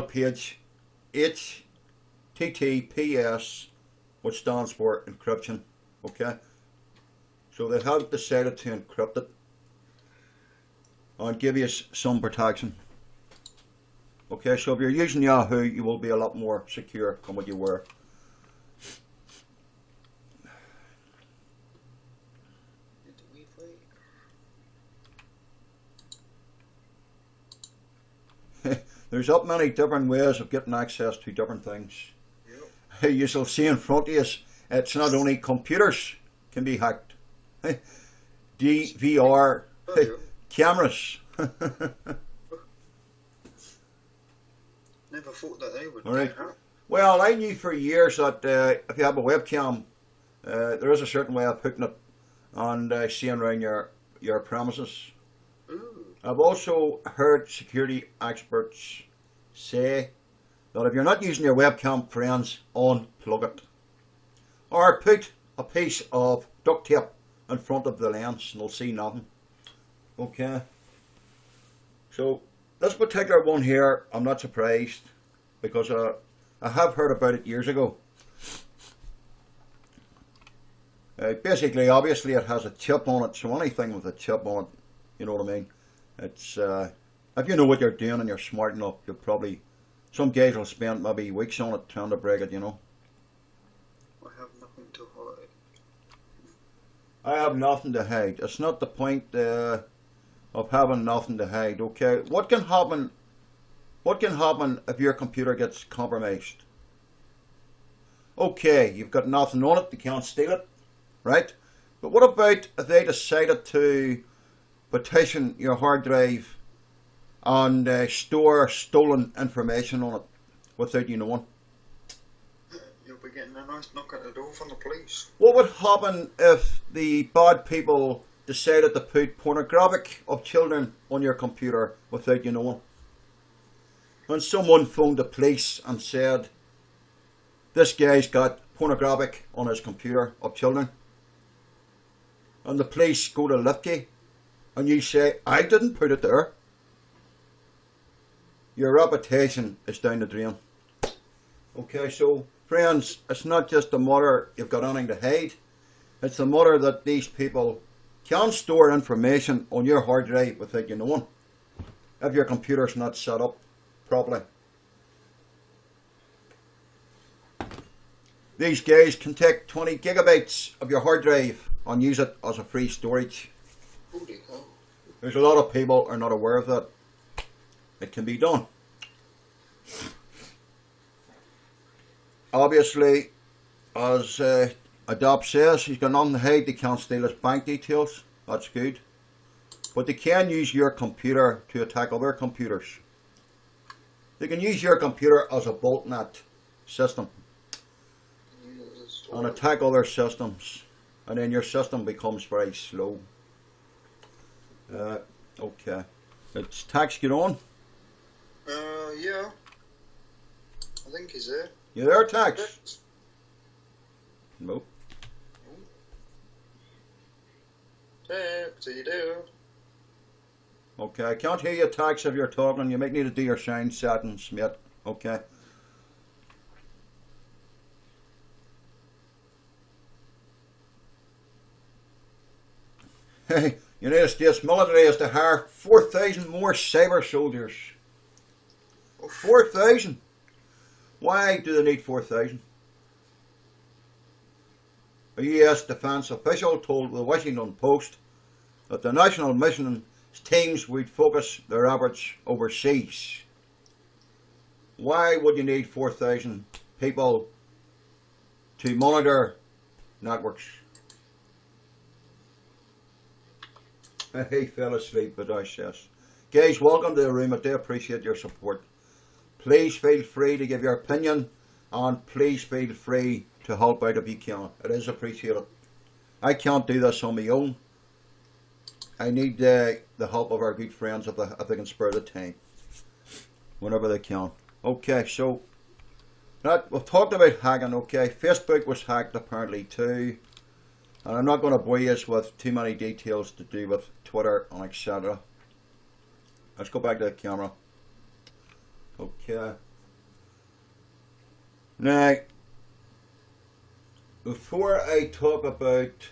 web page HTTPS, which stands for encryption. Okay, so they have decided to encrypt it and give you some protection. Okay, so if you're using Yahoo, you will be a lot more secure than what you were. There's up many different ways of getting access to different things. Yep. You shall see in front of you, it's not only computers can be hacked. DVR cameras. Never thought that they would. All right. Well, I knew for years that if you have a webcam, there is a certain way of putting it and seeing around your premises. Ooh. I've also heard security experts say that if you're not using your webcam, friends, unplug it. Or put a piece of duct tape in front of the lens and they'll see nothing. Okay. So this particular one here, I'm not surprised because I have heard about it years ago. Basically, obviously it has a chip on it, so anything with a chip on it, you know what I mean? It's if you know what you're doing and you're smart enough, you'll probably, some guys will spend maybe weeks on it trying to break it, you know. I have nothing to hide. I have nothing to hide. It's not the point of having nothing to hide, okay? What can happen if your computer gets compromised? Okay, you've got nothing on it, they can't steal it, right? But what about if they decided to partition your hard drive and store stolen information on it without you knowing? You'll be getting a nice knock at the door from the police. What would happen if the bad people decided to put pornographic of children on your computer without you knowing? When someone phoned the police and said, this guy's got pornographic on his computer of children, and the police go to lift you, and you say, I didn't put it there, your reputation is down the drain. Okay, so friends, it's not just the matter you've got anything to hide, it's the matter that these people can store information on your hard drive without you knowing, if your computer's not set up properly. These guys can take 20 gigabytes of your hard drive and use it as a free storage. Holy hell. There's a lot of people are not aware of that. It can be done. Obviously, as Adopt says, he's got nothing to hide. They can't steal his bank details. That's good. But they can use your computer to attack other computers. They can use your computer as a botnet system and attack other systems, and then your system becomes very slow. Okay. It's Tax get on? Yeah. I think he's there. You there, Tax? Nope. Tax, you do. Okay, I can't hear you, Tax, if you're talking. You might need to do your sound settings, mate. Okay. Hey, United States military has to hire 4,000 more cyber soldiers. 4,000? Why do they need 4,000? A US defense official told the Washington Post that the national mission teams would focus their efforts overseas. Why would you need 4,000 people to monitor networks? He fell asleep, but I says. Guys, welcome to the room. I do appreciate your support. Please feel free to give your opinion, and please feel free to help out if you can. It is appreciated. I can't do this on my own. I need the help of our good friends if they can spare the time, whenever they can. Okay, so we've talked about hacking. Okay, Facebook was hacked apparently too. And I'm not going to bore you with too many details to do with Twitter and etc. Let's go back to the camera. Okay. Now, before I talk about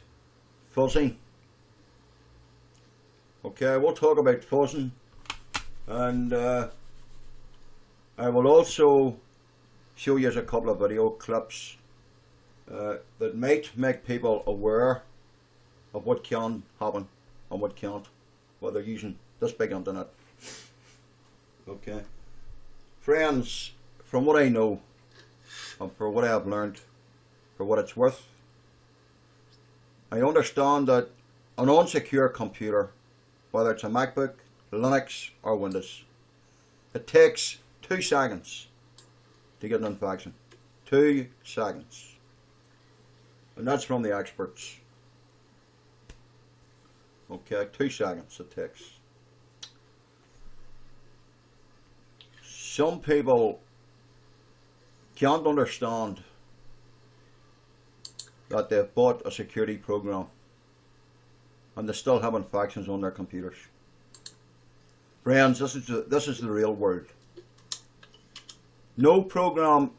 fuzzing, okay, we'll talk about fuzzing, and I will also show you a couple of video clips that might make people aware of what can happen and what can't while they're using this big internet. Okay, friends, from what I know and for what I have learned, for what it's worth, I understand that an unsecure computer, whether it's a MacBook, Linux or Windows, it takes 2 seconds to get an infection. 2 seconds. And that's from the experts. Okay, 2 seconds it takes. Some people can't understand that they've bought a security program and they still have infections on their computers. Friends, this is the real world. No program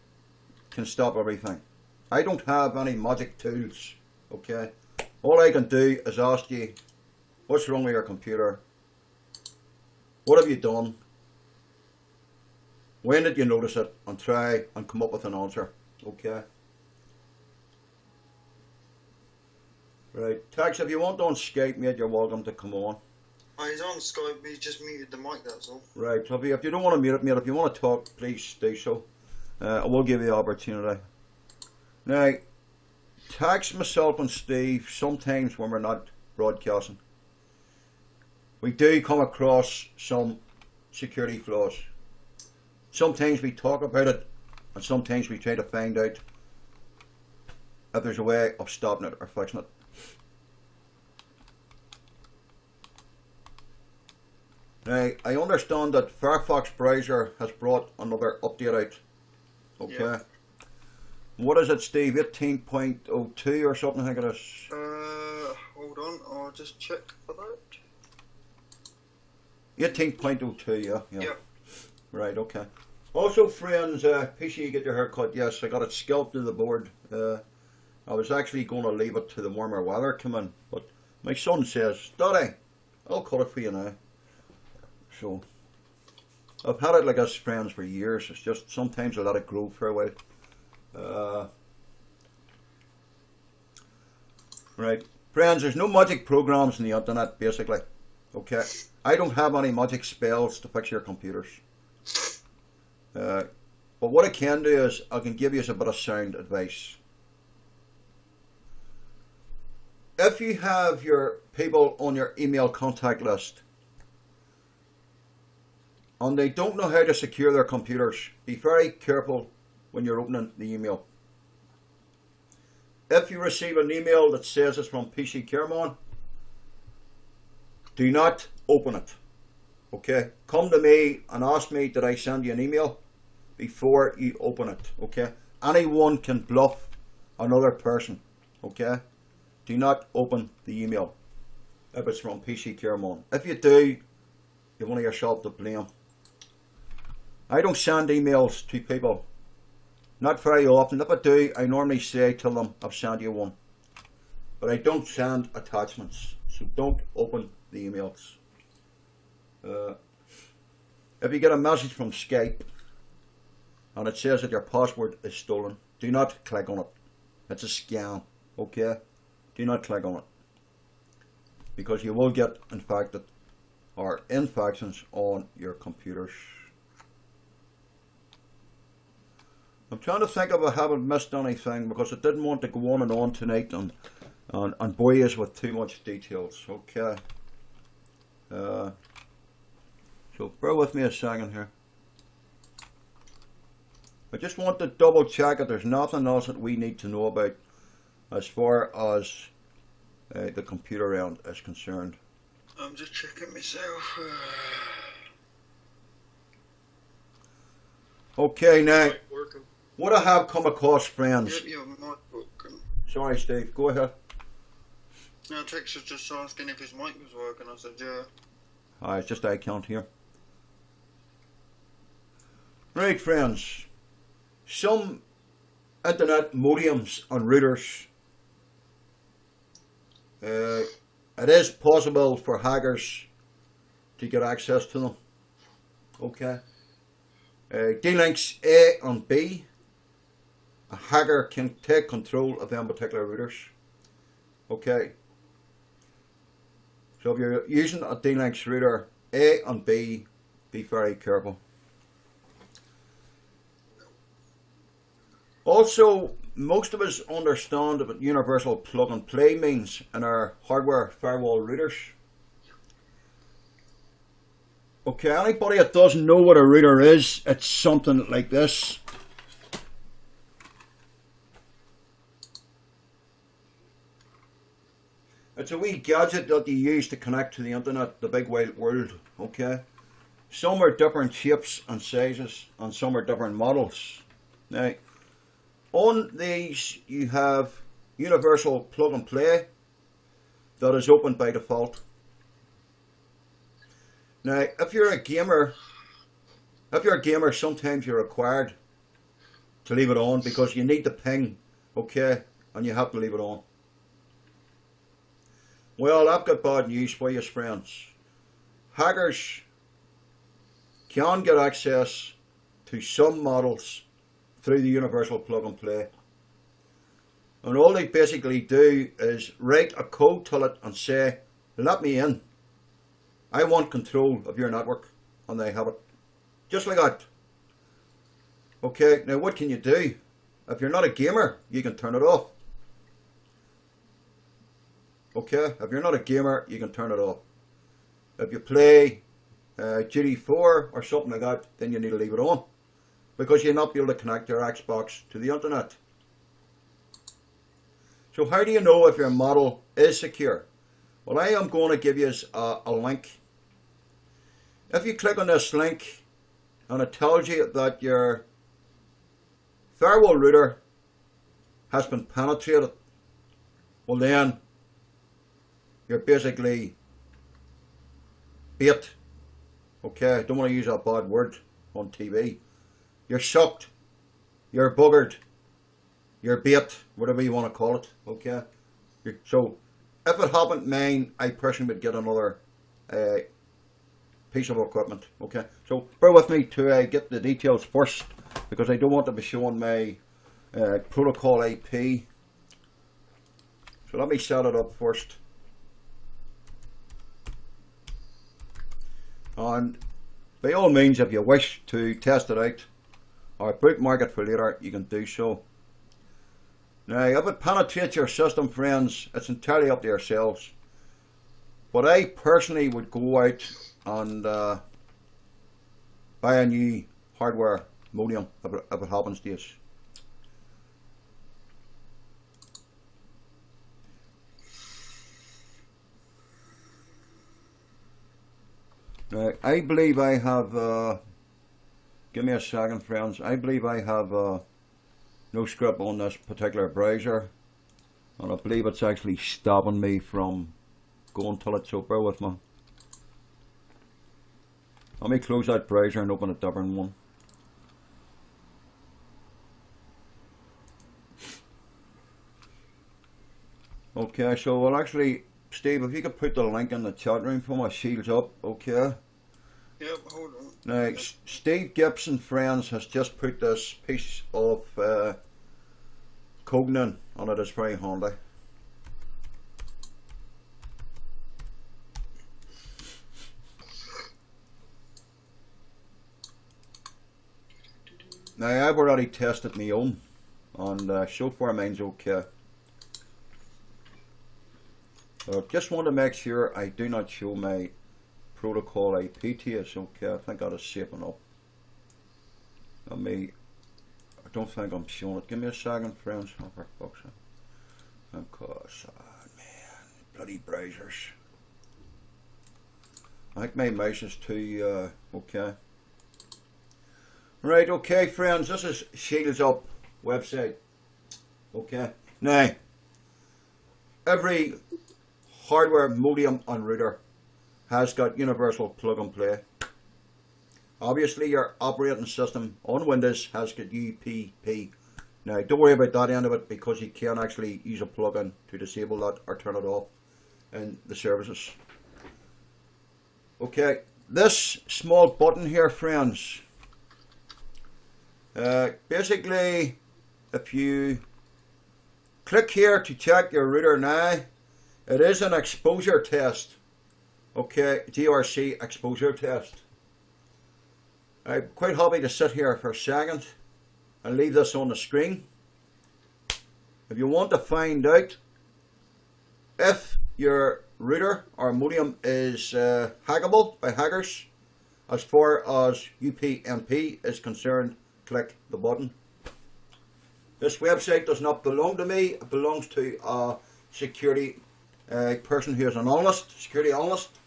can stop everything. I don't have any magic tools, okay? All I can do is ask you, what's wrong with your computer? What have you done? When did you notice it? And try and come up with an answer, okay? Right, Tex, if you want on Skype, mate, you're welcome to come on. He's on Skype, he's just muted the mic, that's all. Right, so if you don't want to mute it, mate, if you want to talk, please do so. I will give you the opportunity. Now, Tex, myself and Steve, sometimes when we're not broadcasting, we do come across some security flaws. Sometimes we talk about it, and sometimes we try to find out if there's a way of stopping it or fixing it. Now, I understand that Firefox browser has brought another update out. Okay. Yeah. What is it, Steve? 18.02 or something, I think it is. Hold on, I'll just check for that. 18.02, yeah. Yep. Right, okay. Also, friends, PC, you get your hair cut. Yes, I got it scalped to the board. I was actually going to leave it to the warmer weather come in, but my son says, Daddy, I'll cut it for you now. So, I've had it like us, friends, for years. It's just sometimes I let it grow for a while. Right, friends, there's no magic programs in the internet, basically. Okay, I don't have any magic spells to fix your computers. But what I can do is I can give you a bit of sound advice. If you have your people on your email contact list and they don't know how to secure their computers, be very careful when you're opening the email. If you receive an email that says it's from PC Careman, do not open it. Okay, come to me and ask me, did I send you an email, before you open it. Okay, anyone can bluff another person. Okay, do not open the email if it's from PC Careman. If you do, you're one of yourself to blame. I don't send emails to people, not very often. If I do, I normally say to them, I've sent you one, but I don't send attachments, so don't open the emails. If you get a message from Skype and it says that your password is stolen, do not click on it. It's a scam, okay? Do not click on it, because you will get infected or infections on your computers. I'm trying to think if I haven't missed anything, because I didn't want to go on tonight and bore you with too much details. Okay. So bear with me a second here. I just want to double check that there's nothing else that we need to know about as far as the computer end is concerned. I'm just checking myself. Okay, now, what I have come across, friends. Yep, your mic working. Sorry, Steve, go ahead. No, Tex was just asking if his mic was working. I said, yeah. It's just I can't hear. Right, friends. Some internet modems and routers. It is possible for hackers to get access to them. Okay. D-links A and B. A hacker can take control of them particular routers. Okay. So if you're using a D-links router A and B, be very careful. Also, most of us understand what universal plug and play means in our hardware firewall routers. Okay, anybody that doesn't know what a router is, it's something like this. It's a wee gadget that you use to connect to the internet, the big wide world, okay? Some are different shapes and sizes, and some are different models. Now, on these you have universal plug and play that is open by default. Now, if you're a gamer, sometimes you're required to leave it on because you need the ping, okay, and you have to leave it on. Well, I've got bad news for you, friends. Hackers can get access to some models through the universal plug and play. And all they basically do is write a code to it and say, let me in. I want control of your network. And they have it. Just like that. Okay, now what can you do? If you're not a gamer, you can turn it off. Okay, if you're not a gamer, you can turn it off. If you play GT4 or something like that, then you need to leave it on. Because you'll not be able to connect your Xbox to the internet. So how do you know if your model is secure? Well, I am going to give you a link. If you click on this link and it tells you that your firewall router has been penetrated, well then you're basically bait. Okay, I don't want to use that bad word on TV. You're sucked, you're buggered, you're bait, whatever you want to call it, okay? So, if it happened mine, I personally would get another piece of equipment, okay? So, bear with me to get the details first, because I don't want to be showing my protocol IP. So, let me set it up first. And, by all means, if you wish to test it out, or bookmark it for later, you can do so. Now, if it penetrates your system, friends, it's entirely up to yourselves. But I personally would go out and buy a new hardware modem if it happens to us. Now, I believe I have give me a second, friends. I believe I have no script on this particular browser, and I believe it's actually stopping me from going to it, so bear with me. Let me close that browser and open a different one. Okay, so well actually, Steve, if you could put the link in the chat room for my shields up, okay? Yep, hold on. Now, Steve Gibson, friends, has just put this piece of coding in, and it is very handy. Now, I've already tested my own, and so far mine's okay. Just want to make sure I do not show my protocol IP to us. Okay, I think that is safe enough. I don't think I'm showing it. Give me a second, friends. Oh, for fuck's sake. Of course, man, bloody browsers. I think my mouse is too okay. Right, okay, friends. This is Shields Up website. Okay. Now, every hardware modem and router has got universal plug and play. Obviously your operating system on Windows has got UPP Now don't worry about that end of it, because you can actually use a plug-in to disable that or turn it off in the services. Okay, this small button here, friends, basically if you click here to check your router now, it is an exposure test. Okay, GRC exposure test. I'm quite happy to sit here for a second and leave this on the screen. If you want to find out if your router or modem is hackable by hackers, as far as UPnP is concerned, click the button. This website does not belong to me, it belongs to a security person who is an analyst, security analyst,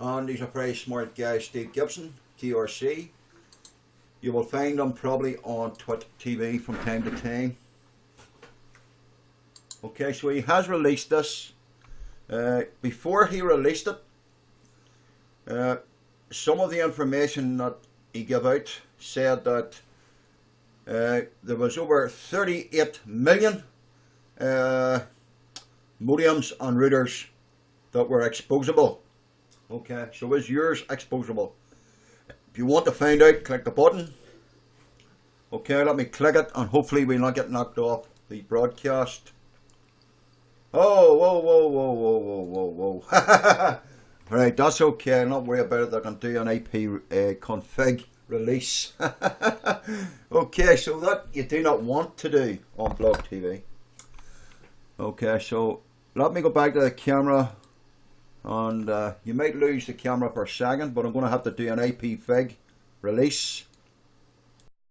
and he's a very smart guy, Steve Gibson, GRC. You will find them probably on Twitch TV from time to time. Okay, so he has released this. Before he released it, some of the information that he gave out said that there was over 38 million modems and routers that were exposable. Okay, so is yours exposable? If you want to find out, click the button. Okay, let me click it, and hopefully we'll not get knocked off the broadcast. Oh, whoa, whoa, whoa, whoa, whoa, whoa, whoa. Right, that's okay, not worry about it. I can do an IP config release. Okay, so that you do not want to do on Blog TV. Okay, so let me go back to the camera, and you might lose the camera for a second, but I'm going to have to do an IP config release.